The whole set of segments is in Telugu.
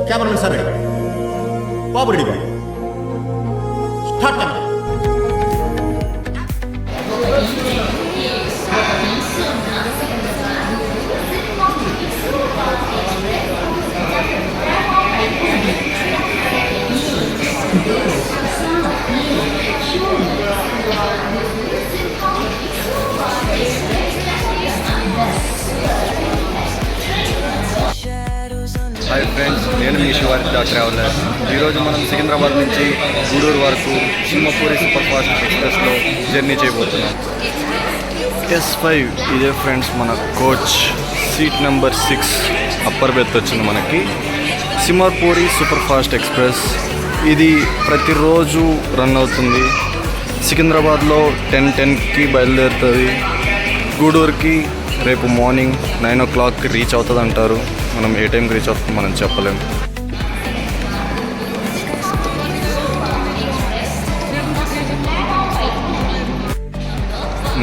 కెమెరామెన్ సార్ రెడీ, బాబు రెడీ, బాబు స్టార్ట్ కెమెరా. హాయ్ ఫ్రెండ్స్, నేను మీ శివార్త ట్రావెలర్. ఈరోజు మనం సికింద్రాబాద్ నుంచి గూడూరు వరకు సింహపూరి సూపర్ ఫాస్ట్ ఎక్స్ప్రెస్లో జర్నీ చేయబోతున్నాం. S5 ఇదే ఫ్రెండ్స్ మన coach, seat number 6 upper berth వచ్చింది మనకి. సింహపూరి సూపర్ ఫాస్ట్ ఎక్స్ప్రెస్ ఇది ప్రతిరోజు రన్ అవుతుంది. సికింద్రాబాద్లో 10:10కి బయలుదేరుతుంది. గూడూరుకి రేపు మార్నింగ్ 9 o'clockకి రీచ్ అవుతుంది అంటారు. మనం ఏ టైంకి రీచ్ అవుతుంది మనం చెప్పలేం.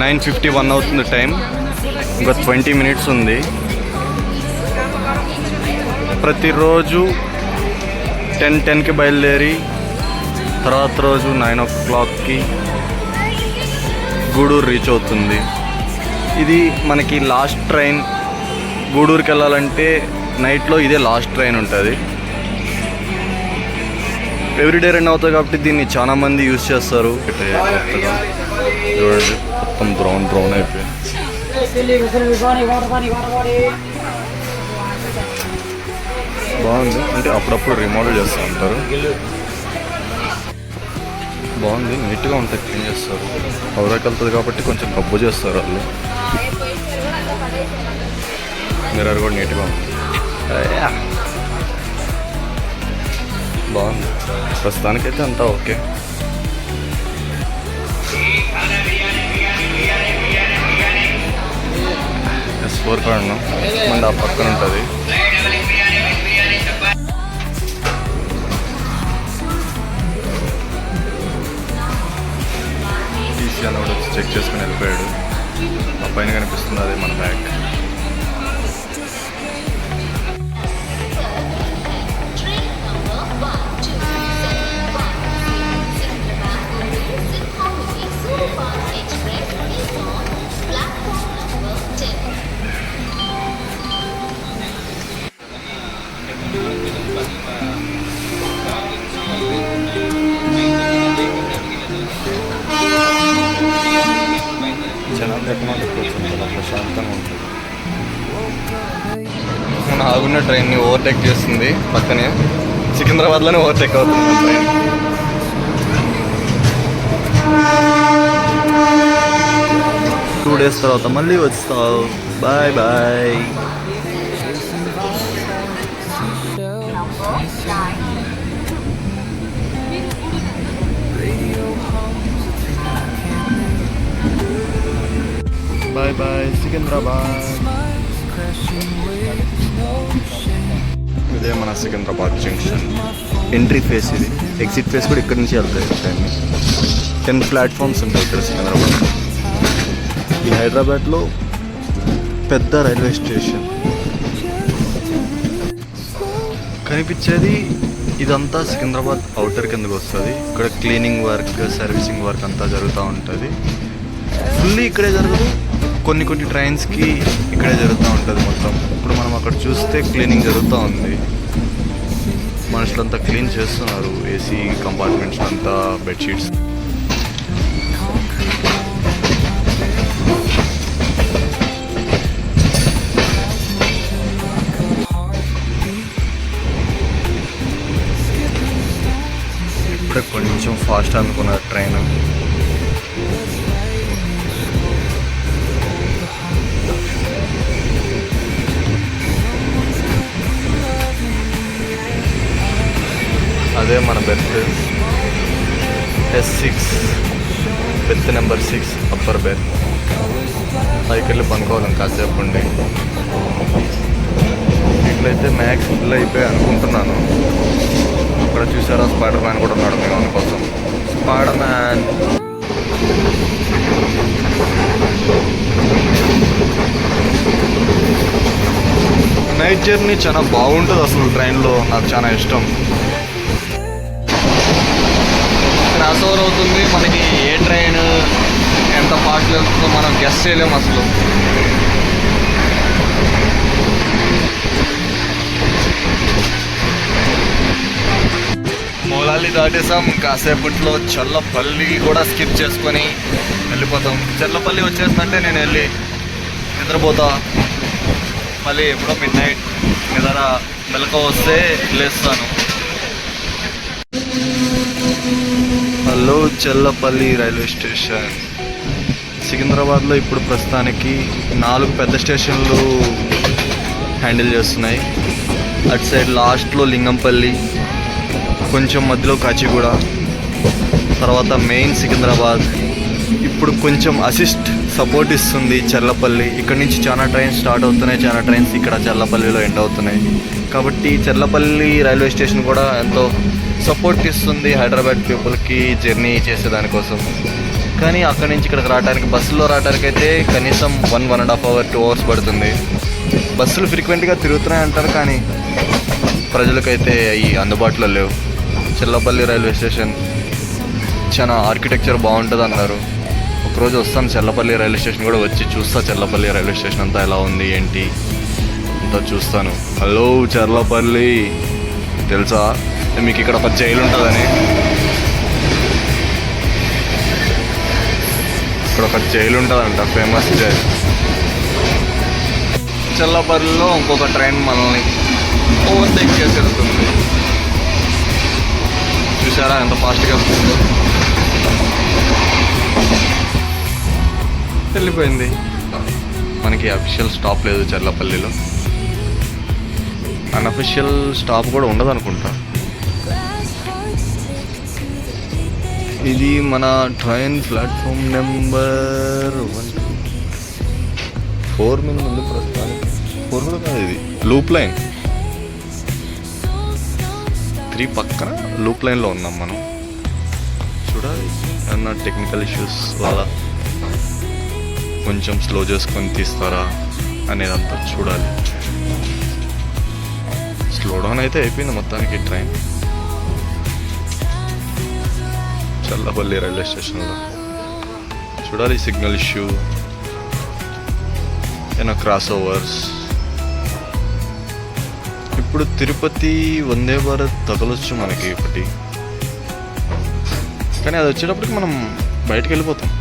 నైన్ 9:51 అవుతుంది టైం. ఇంకా 20 minutes ఉంది. ప్రతిరోజు 10:10కి బయలుదేరి తర్వాత రోజు 9 o'clockకి గూడూరు రీచ్ అవుతుంది. ఇది మనకి లాస్ట్ ట్రైన్. గూడూరుకి వెళ్ళాలంటే నైట్లో ఇదే లాస్ట్ ట్రైన్ ఉంటుంది. ఎవ్రీడే రన్ అవుతుంది కాబట్టి దీన్ని చాలా మంది యూజ్ చేస్తారు. చూడండి, మొత్తం బ్రౌన్ అయిపోయింది. బాగుంది, అంటే అప్పుడప్పుడు రిమోడల్ చేస్తూ ఉంటారు. బాగుంది, నీట్గా ఉంటుంది, క్లీన్ చేస్తారు. హౌరాకి వెళ్తుంది కాబట్టి కొంచెం గబ్బు చేస్తారు వాళ్ళు. మిర్రర్ కూడా నీట్గా ఉంది. బాగుంది, ప్రస్తుతానికైతే అంతా ఓకే. S4 కారణం మన ఆ పక్కన ఉంటుంది. టీసీ కూడా చెక్ చేసుకుని వెళ్ళిపోయాడు. ఆ పైన కనిపిస్తుంది అదే మన బ్యాగ్. జనాలు ఎకనామిక్ కూర్చుంది, చాలా ప్రశాంతంగా ఉంటుంది. మన ఆగున్న ట్రైన్ని ఓవర్టేక్ చేస్తుంది పక్కనే. సికింద్రాబాద్లోనే ఓవర్టేక్ అవుతుంది ట్రైన్. టూ డేస్ తర్వాత మళ్ళీ వస్తావు. Bye bye. Bye bye Secunderabad. ఇదే మన సికింద్రాబాద్ జంక్షన్. ఎంట్రీ ఫేస్ ఇది. ఎగ్జిట్ ఫేస్ కూడా ఇక్కడి నుంచి వెళ్తాయి. ట్రైన్ 10 ప్లాట్ఫామ్స్ ఉంటాయి ఇక్కడ సికింద్రాబాద్. ఈ హైదరాబాద్లో పెద్ద రైల్వే స్టేషన్ కనిపించేది. ఇదంతా సికింద్రాబాద్ అవుటర్ కిందకు వస్తుంది. ఇక్కడ క్లీనింగ్ వర్క్, సర్వీసింగ్ వర్క్ అంతా జరుగుతూ ఉంటుంది. ఫుల్లీ ఇక్కడే జరగదు, కొన్ని ట్రైన్స్కి ఇక్కడే జరుగుతూ ఉంటుంది మొత్తం. ఇప్పుడు మనం అక్కడ చూస్తే క్లీనింగ్ జరుగుతూ ఉంది. మనుషులంతా క్లీన్ చేస్తున్నారు ఏసీ కంపార్ట్మెంట్స్ అంతా, బెడ్షీట్స్. ఇప్పుడే కొంచెం ఫాస్ట్ అనుకున్న ట్రైన్. అదే మన berth S6, berth number 6 upper berth. పైకి వెళ్ళి పనుకోవాలి కాసేపు ఉండి. ఇట్లయితే మ్యాక్స్ ఫుల్ అయిపోయి అనుకుంటున్నాను. అక్కడ చూసారా, స్పైడర్ మ్యాన్ కూడా ఉన్నాడు మేము కోసం. Spider man. నైట్ జర్నీ చాలా బాగుంటుంది అసలు ట్రైన్లో, నాకు చాలా ఇష్టం. క్రాస్ ఓవర్ అవుతుంది, మనకి ఏ ట్రైన్ ఎంత ఫాస్ట్లో వెళ్తుందో మనం గెస్ చేయలేము అసలు. మౌలాలి దాటేసాం, కాసేపట్లో చల్లపల్లి కూడా స్కిప్ చేసుకొని వెళ్ళిపోతాం. చల్లపల్లి వచ్చేసిందంటే నేను వెళ్ళి నిద్రపోతా. మళ్ళీ ఎప్పుడో మిడ్ నైట్ నిద్ర మెలక వస్తే లేస్తాను. Hello Challapalli railway station. సికింద్రాబాద్లో ఇప్పుడు ప్రస్తుతానికి 4 పెద్ద స్టేషన్లు హ్యాండిల్ చేస్తున్నాయి. అటు సైడ్ లాస్ట్లో లింగంపల్లి, కొంచెం మధ్యలో కాచిగూడ, తర్వాత మెయిన్ సికింద్రాబాద్. ఇప్పుడు కొంచెం అసిస్ట్ సపోర్ట్ ఇస్తుంది చర్లపల్లి. ఇక్కడ నుంచి చాలా ట్రైన్స్ స్టార్ట్ అవుతున్నాయి, చాలా ట్రైన్స్ ఇక్కడ చర్లపల్లిలో ఎండ్ అవుతున్నాయి. కాబట్టి చర్లపల్లి రైల్వే స్టేషన్ కూడా ఎంతో సపోర్ట్ ఇస్తుంది హైదరాబాద్ పీపుల్కి జర్నీ చేసేదానికోసం. కానీ అక్కడి నుంచి ఇక్కడికి రావడానికి, బస్సులో రావడానికి అయితే కనీసం 1.5 hours 2 hours పడుతుంది. బస్సులు ఫ్రీక్వెంట్గా తిరుగుతున్నాయి అంటారు, కానీ ప్రజలకైతే అవి అందుబాటులో లేవు. చల్లపల్లి రైల్వే స్టేషన్ చాలా ఆర్కిటెక్చర్ బాగుంటుంది అన్నారు. ఒకరోజు వస్తాను చల్లపల్లి రైల్వే స్టేషన్ కూడా వచ్చి చూస్తా. చల్లపల్లి రైల్వే స్టేషన్ అంతా ఎలా ఉంది ఏంటి అంతా చూస్తాను. హలో చర్లపల్లి, తెలుసా మీకు ఇక్కడ ఒక జైలు ఉంటుందని? ఇక్కడ ఒక జైలు ఉంటుందంట, ఫేమస్ జైలు. చల్లపల్లిలో ఇంకొక ట్రైన్ మనల్ని ఓవర్టేక్ చేసి వెళ్తుంది. చూసారా ఎంత ఫాస్ట్గా వెళ్తుందో? వెళ్ళిపోయింది. మనకి అఫీషియల్ స్టాప్ లేదు చర్లపల్లిలో, అన్అఫీషియల్ స్టాప్ కూడా ఉండదు అనుకుంటా. ఇది మన ట్రైన్ ప్లాట్ఫామ్ నెంబర్ 4 మీద ఉంది ప్రస్తుతానికి. 4 కూడా కాదు, ఇది లూప్ లైన్ 3 పక్కన లూప్ లైన్లో ఉన్నాం మనం. చూడాలి ఏమన్నా టెక్నికల్ ఇష్యూస్ వల్ల కొంచెం స్లో చేసుకొని తీస్తారా అనేదంతా చూడాలి. స్లో డౌన్ అయితే అయిపోయింది మొత్తానికి ట్రైన్ చల్లపల్లి రైల్వే స్టేషన్లో. చూడాలి సిగ్నల్ ఇష్యూ, ఏమైనా క్రాస్ ఓవర్స్. ఇప్పుడు తిరుపతి వందే భారత్ తగలొచ్చు మనకి ఒకటి, కానీ అది వచ్చేటప్పటికి మనం బయటకు వెళ్ళిపోతాం.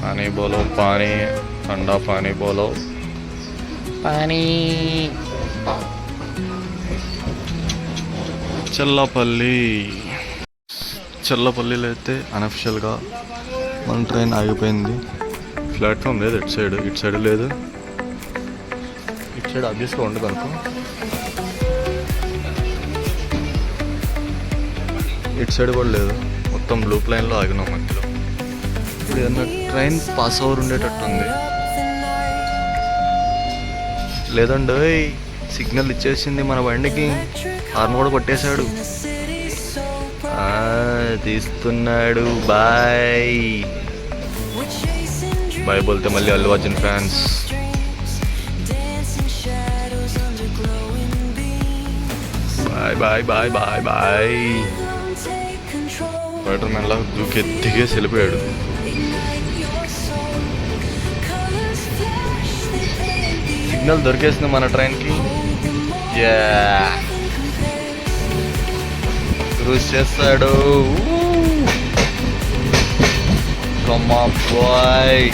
पानी बोलो पानी, ठंडा पानी बोलो पानी. చల్లపల్లిలో అయితే అన్అఫిషియల్గా మన ట్రైన్ ఆగిపోయింది. ప్లాట్ఫామ్ లేదు ఇటు సైడ్ లేదు. ఇటు సైడ్ ఆబ్వియస్గా ఉండదు అనుకో. ఇటు సైడ్ కూడా లేదు, మొత్తం లూప్ లైన్లో ఆగినాం మధ్యలో. ఇప్పుడు ఏదన్నా ట్రైన్ పాస్ ఓవర్ ఉండేటట్టుంది. లేదండి సిగ్నల్ ఇచ్చేసింది మన బండికి, హార్న్ కూడా కొట్టేశాడు. తీస్తున్నాడు. బాయ్ బాయ్ బోల్తే మళ్ళీ Allu Arjun fans. Bye bye bye bye bye. Spider Man లా దిగేసి వెళ్ళిపోయాడు. సిగ్నల్ దొరికేసింది మన ట్రైన్కి. క్రూజ్ చేస్తాడు. Bye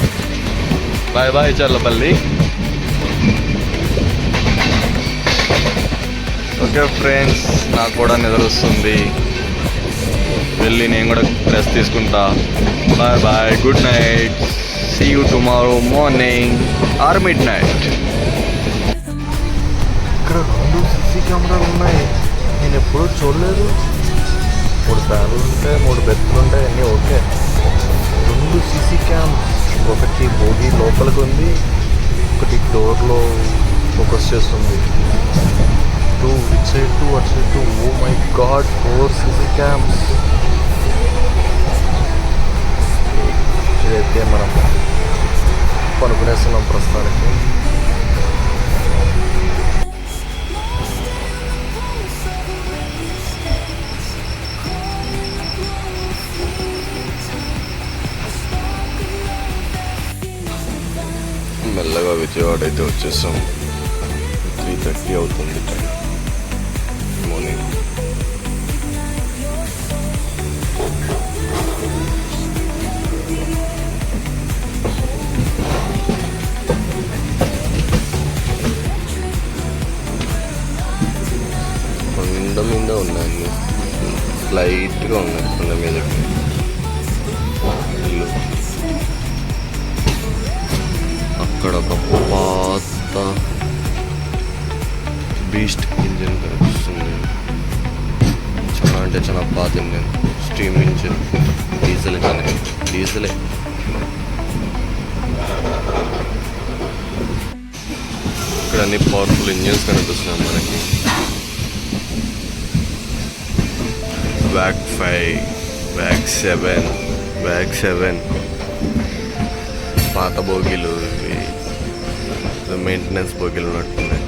bye bye Challapalli. Okay friends, నాకు కూడా నిద్ర వస్తుంది, వెళ్ళి నేను కూడా రెస్ట్ తీసుకుంటా. Bye bye, good night, see you tomorrow morning or midnight. ఇక్కడ 2 CC కెమెరాలు ఉన్నాయి, నేను ఎప్పుడూ చూడలేదు. 3 ఫ్యాన్లు ఉంటాయి, 3 బెర్త్లు ఉంటాయి, అన్నీ ఓకే. 2 CC క్యామ్స్, ఒకటి బోగి లోపలికి ఉంది, ఒకటి డోర్లో ఫోకస్ చేస్తుంది. 2 ఇట్ సైడ్ 2 అటు side 2. Oh my God, 4 CC cams. ఇదైతే మనం పనుకునేస్తున్నాం ప్రస్తుతానికి. మెల్లగా విజయవాడ అయితే వచ్చేసాం. 3:30 అవుతుంది టైం మార్నింగ్. కొండ మీద ఉన్నాయి, లైట్గా ఉన్నాయి కొండ మీదకి ఇల్లు. అక్కడ ఒక పాత బీస్ట్ ఇంజిన్ కనిపిస్తుంది. చాలా అంటే చాలా పాత ఇంజిన్, స్టీమ్ ఇంజిన్, డీజిల్ కానీ డీజిలే. ఇక్కడ అన్ని పవర్ఫుల్ ఇంజిన్స్ కనిపిస్తున్నాయి మనకి. వ్యాక్ 5, వ్యాక్ 7 పాత బోగీలు ఇవి, మెయింటెనెన్స్ బోగీలు ఉన్నట్టున్నాయి.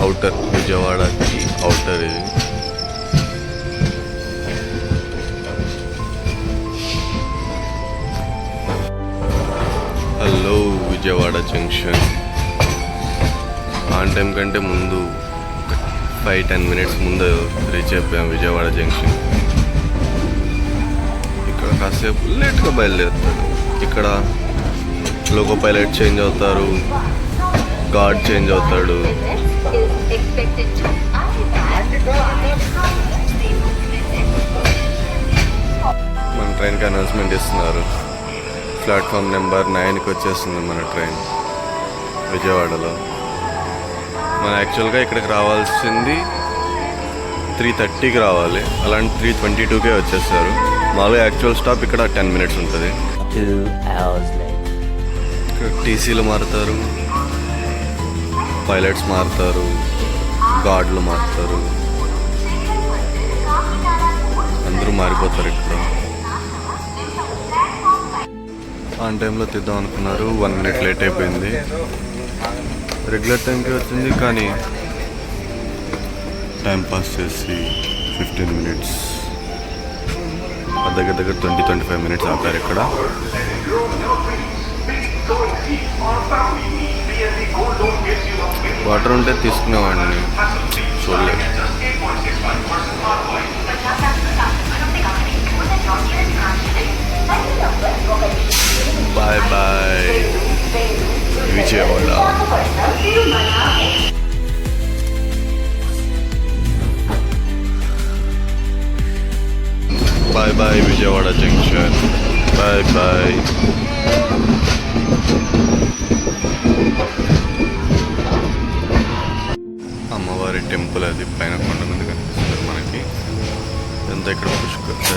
అవుటర్ విజయవాడకి అవుటర్ ఇది. Hello Vijayawada junction. On time కంటే ముందు 5-10 మినిట్స్ ముందు రీచ్ అయిపోయాం విజయవాడ జంక్షన్. ఇక్కడ కాసేపు లేట్గా బయలుదేరుతాడు. ఇక్కడ లోకో పైలట్ చేంజ్ అవుతారు, గార్డ్ చేంజ్ అవుతాడు. మన ట్రైన్కి అనౌన్స్మెంట్ ఇస్తున్నారు. ప్లాట్ఫామ్ నెంబర్ 9కి వచ్చేస్తుంది మన ట్రైన్ విజయవాడలో. మన యాక్చువల్గా ఇక్కడికి రావాల్సింది 3:30కి రావాలి, అలాంటి 3:22కే వచ్చేస్తారు. మాలో యాక్చువల్ స్టాప్ ఇక్కడ 10 మినిట్స్ ఉంటుంది. 2 hours later. ఇక్కడ టీసీలు మారుతారు, పైలట్స్ మారుతారు, గార్డులు మారుతారు, అందరూ మారిపోతారు. ఇక్కడ ఆన్ టైంలో తీద్దాం అనుకున్నారు, 1 మినిట్ లేట్ అయిపోయింది. రెగ్యులర్ టైంకి వచ్చింది కానీ టైం పాస్ చేసి 15 మినిట్స్, దగ్గర 20-25 మినిట్స్ ఆపారు ఇక్కడ. వాటర్ ఉంటే తీసుకునేవాడిని, చూడలేదు. Bye bye Vijayawada. Bye bye Vijayawada junction. Bye bye. అమ్మవారి టెంపుల్ అది పైన కొండ మీద కనిపిస్తుంది మనకి. ఎంత ఇక్కడ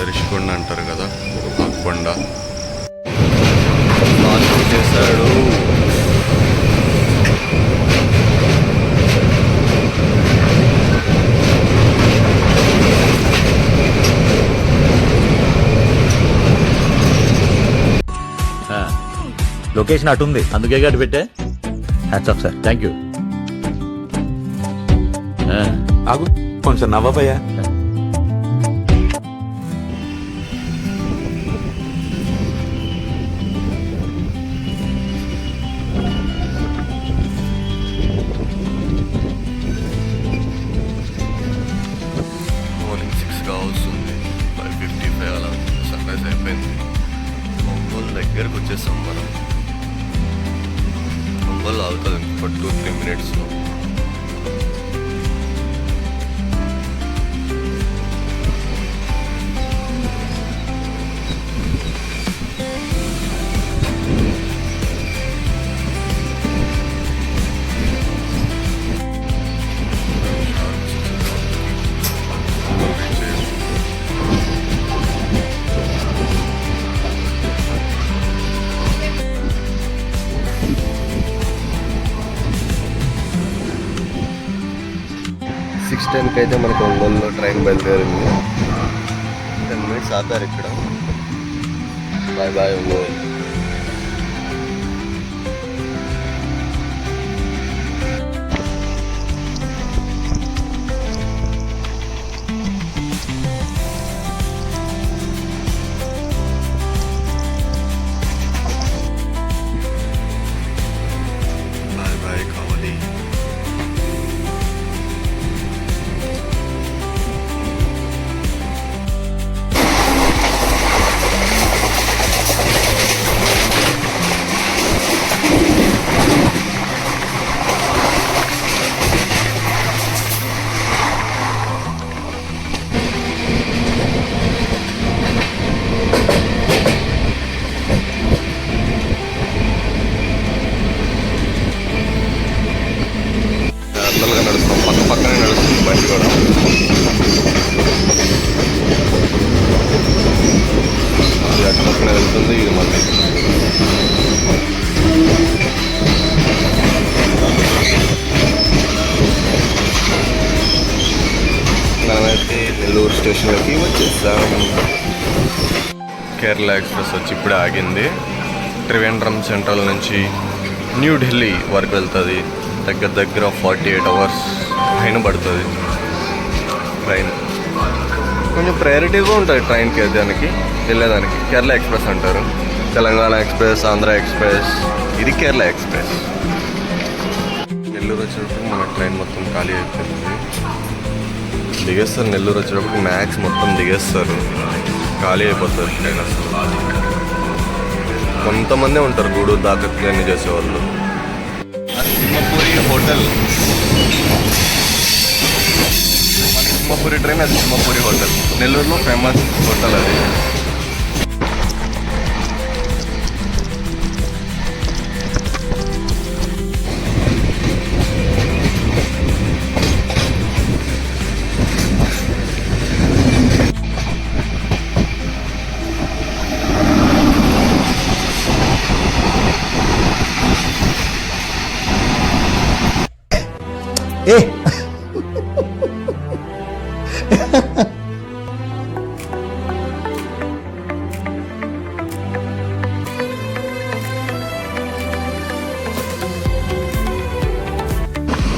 రిషికొండ అంటారు కదా, ఆ కొండ. చేశాడు. లొకేషన్ అటుంది, అందుకే గట్టి పెట్టే. Hats off sir, thank you. ఆగు కొంచెం నవ్వబోయా. మార్నింగ్ 6గా వస్తుంది, 5:55 అలా సన్ రైజ్ అయిపోయింది. ఒంగోలు దగ్గరకు వచ్చేసాం మనం. ఒంగోలు అవుతుంది ఇంకొక 2-3 మినిట్స్లో. టైంకి అయితే మనకు ఒంగోలులో ట్రైన్ బయలుదేరింది. 10 మినిట్స్ ఆపారు ఇక్కడ. Bye bye Ongole. Bye bye Kavali. ప్యారలల్గా నడుస్తున్నాం, పక్క పక్కనే నడుస్తుంది బండి కూడా. ఇది అటు పక్కనే వెళ్తుంది, ఇది మళ్ళీ మనమైతే నెల్లూరు స్టేషన్లోకి వచ్చేసాం. కేరళ ఎక్స్ప్రెస్ వచ్చి ఇప్పుడే ఆగింది. త్రివేంద్రం సెంట్రల్ నుంచి న్యూఢిల్లీ వరకు వెళ్తుంది. దగ్గర దగ్గర 48 అవర్స్ పైన పడుతుంది ట్రైన్. కొంచెం ప్రయారిటీగా ఉంటుంది ట్రైన్కి దానికి వెళ్ళేదానికి. కేరళ ఎక్స్ప్రెస్ అంటారు, తెలంగాణ ఎక్స్ప్రెస్, ఆంధ్ర ఎక్స్ప్రెస్, ఇది కేరళ ఎక్స్ప్రెస్. నెల్లూరు వచ్చేటప్పుడు మన ట్రైన్ మొత్తం ఖాళీ అయిపోయింది. దిగేస్తారు నెల్లూరు వచ్చేటప్పుడు మ్యాక్స్ మొత్తం దిగేస్తారు, ఖాళీ అయిపోతుంది ట్రైన్. అసలు కొంతమందే ఉంటారు గూడూరు దాకా ట్రైన్ చేసేవాళ్ళు. సింహపూరి హోటల్, సింహపూరి ట్రైన్, అది సింహపూరి హోటల్. నెల్లూరులో ఫేమస్ హోటల్ అది.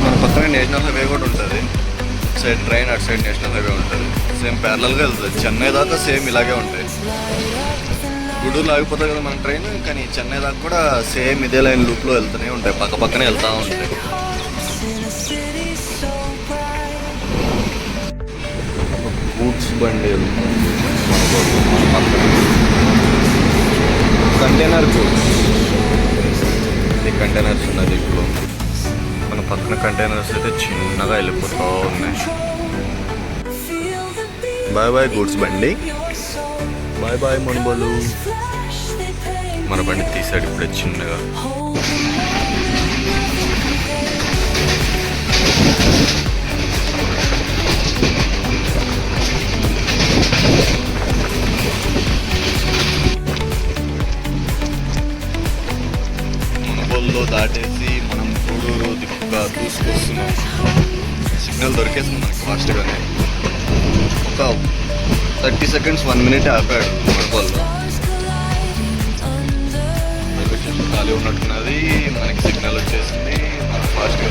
మన పక్కన నేషనల్ హైవే కూడా ఉంటుంది. సైడ్ ట్రైన్, అటు సైడ్ నేషనల్ హైవే ఉంటుంది. సేమ్ ప్యారలల్గా వెళ్తుంది. చెన్నై దాకా సేమ్ ఇలాగే ఉంటాయి. గూడూరులో ఆగిపోతుంది కదా మన ట్రైన్, కానీ చెన్నై దాకా కూడా సేమ్ ఇదే లైన్ లూప్లో వెళ్తూనే ఉంటాయి, పక్క పక్కనే వెళ్తూ ఉంటాయి. గూడ్స్ బండి కంటైనర్ గూడ్స్, ఇది కంటైనర్స్ ఉన్నది ఇప్పుడు. మన పక్కన కంటైనర్స్ అయితే చిన్నగా వెళ్ళిపోతూ ఉన్నాయి. బాయ్ బాయ్ గూడ్స్ బండి, బాయ్ బాయ్ మునుబోలు. మన బండి తీసాడు ఇప్పుడే చిన్నగా. మునుబోలులో దాటేసి మనం గూడూరు దిక్కుగా దూసుకొస్తున్నాం. సిగ్నల్ దొరికేసింది మనకి ఫాస్ట్గానే. ఒక 30 seconds 1 minute ఆపాడు మునుబోలులో. ఖాళీ ఉన్నట్టున్నది, మనకి సిగ్నల్ వచ్చేసింది, మనం ఫాస్ట్గా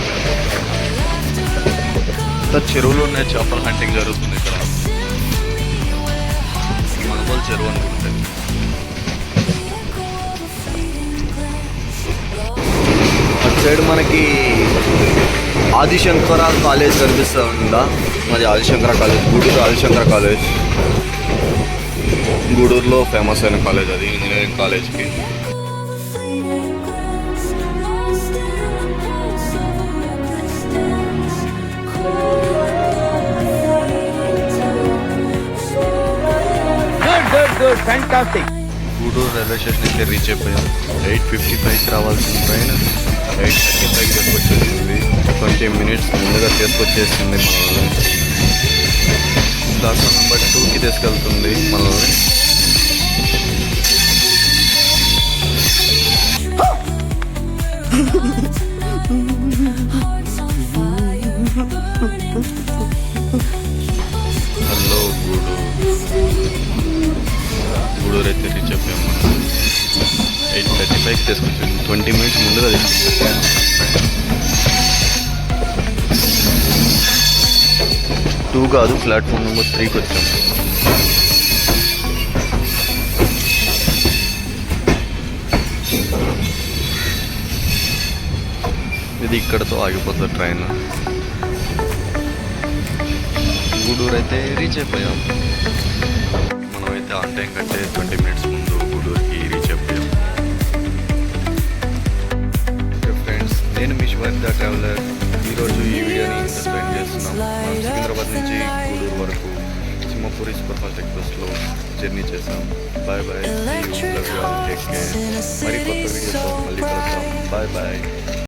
చెరువులు ఉన్నాయి. చేపల హంటింగ్ జరుగుతుంది ఇక్కడ. మునుబోలు చెరువు అనుకుంటే. అటు సైడ్ మనకి ఆదిశంకర కాలేజ్ కనిపిస్తూ ఉందా? మాది ఆదిశంకర కాలేజ్, గూడూరు ఆదిశంకర కాలేజ్. గూడూరులో ఫేమస్ అయిన కాలేజ్ అది, ఇంజనీరింగ్ కాలేజ్కి. గూడూరు రైల్వే స్టేషన్ అయితే రీచ్ అయిపోయాం. 8:55కి రావాల్సిన ట్రైన్ 8:35కి తీసుకొచ్చేసింది. 20 minutes ముందుగా తీసుకొచ్చేసింది మనల్ని. ప్లాట్ఫామ్ నెంబర్ 2కి తీసుకెళ్తుంది మనల్ని. హలో గూడూరు అయితే రీచ్ అయిపోయాము. తీసుకొచ్చాను, 20 మినిట్స్ ముందుగా తీసుకొచ్చాను. 2 కాదు, ప్లాట్ఫామ్ నెంబర్ 3కి వచ్చాము. ఇది ఇక్కడతో ఆగిపోతుంది ట్రైన్. గూడూరు అయితే రీచ్ అయిపోయాం. మనమైతే ఆన్ టైం కంటే 20 మినిట్స్ ముందు గూడూరుకి రీచ్ అయిపోయాం. ఓకే ఫ్రెండ్స్, నేను మీ శివార్త ట్రావెలర్. ఈరోజు ఈ వీడియోని స్పెండ్ చేస్తున్నాం. మనం సికింద్రాబాద్ నుంచి గూడూరు వరకు సింహపురి సూపర్ ఫాస్ట్ ఎక్స్ప్రెస్లో జర్నీ చేసాం. Bye bye, take care. మరి కొత్త వీడియోతో మళ్ళీ కలుద్దాం. Bye bye.